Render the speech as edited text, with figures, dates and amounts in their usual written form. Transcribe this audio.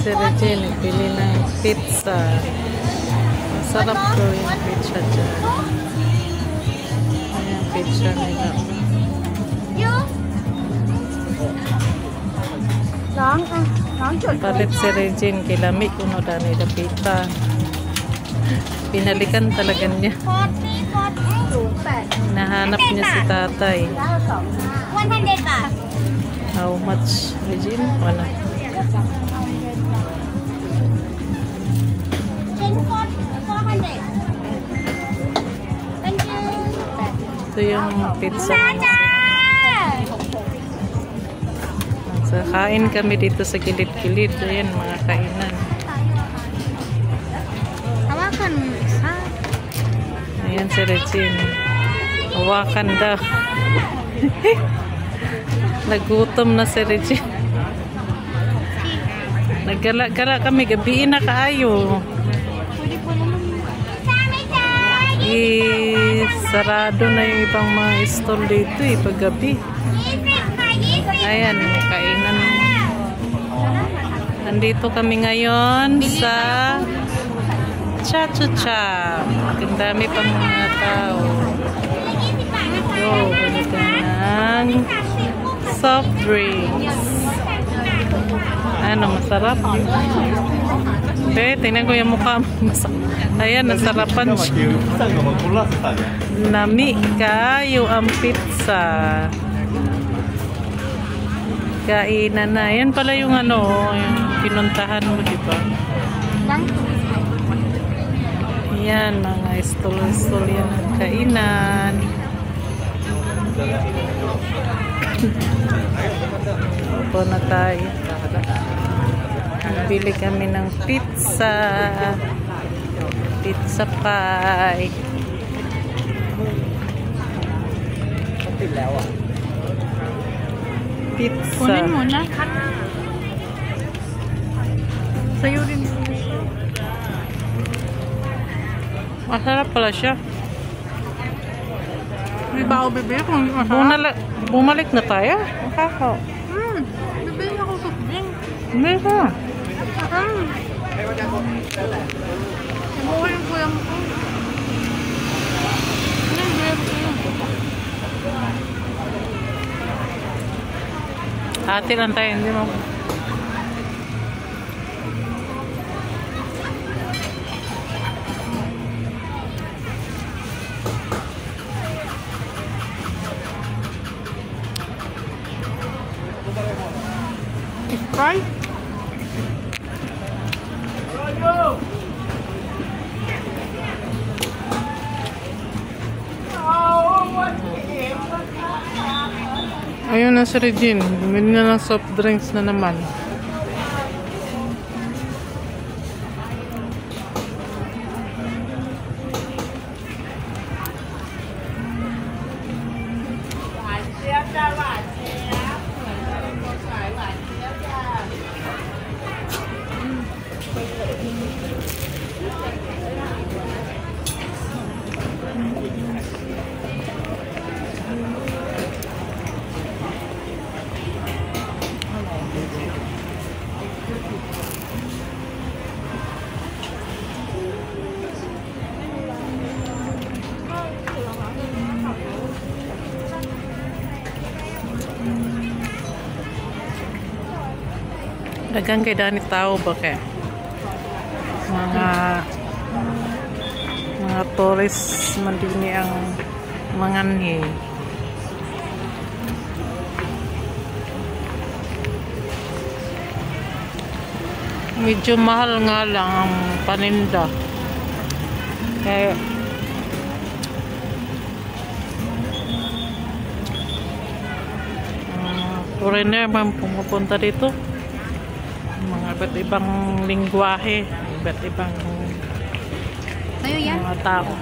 Si Regine, pili ng pizza. Masarap to yung pizza dyan. Ayan, pizza nila. Palit si Regine, kilami kung no dani na pita. Pinalikan talaga niya. Nahanap niya si tatay. 100 baht. How much, Regine? Wala. 400. Thank you. Ito yung pizza. So, kain kami dito sa gilid-gilid. Ayan, mga kainan. Hawakan mo isa. Ayan si Regine. Hawakan daw. Nagutom na si Regine. Naggala-gala kami. Gabiin na kaayo. Sarado na yung ibang mga stall dito paggabi. Ayan, kainan. Nandito kami ngayon sa Cha-Cha-Cha. Ang dami pang mga tao. Yo, ganito ng soft drinks. Ano, masarap? Okay, tingnan ko yung mukha. Ayan, nasarapan siya. Nami kayo ang pizza. Kainan na. Yan pala yung ano, yung pinuntahan mo, di ba? Yan, mga stall-stall yan ang kainan. Opo na tayo. Bili kami ng pizza. Pizza pie. Pizza. Kunin mo na. Sa'yo rin. Masarap pala siya. May ba ako bibili kung hindi masarap? Bumalik na tayo? Makakaw. Bibili ako sa drink. Hindi ka. Ibuhay yung kuya mo ko. Hati lang tayo, hindi mo. Right? Ayun na si Regine. Bumili na ng soft drinks na naman. Dagang kay Dani tao ba kaya? Mga tourist man din ang manganhi. Medyo mahal nga lang ang paninda. Kaya foreigner man pumupunta dito. Mga iba't ibang lingwahe, iba't ibang mga tao.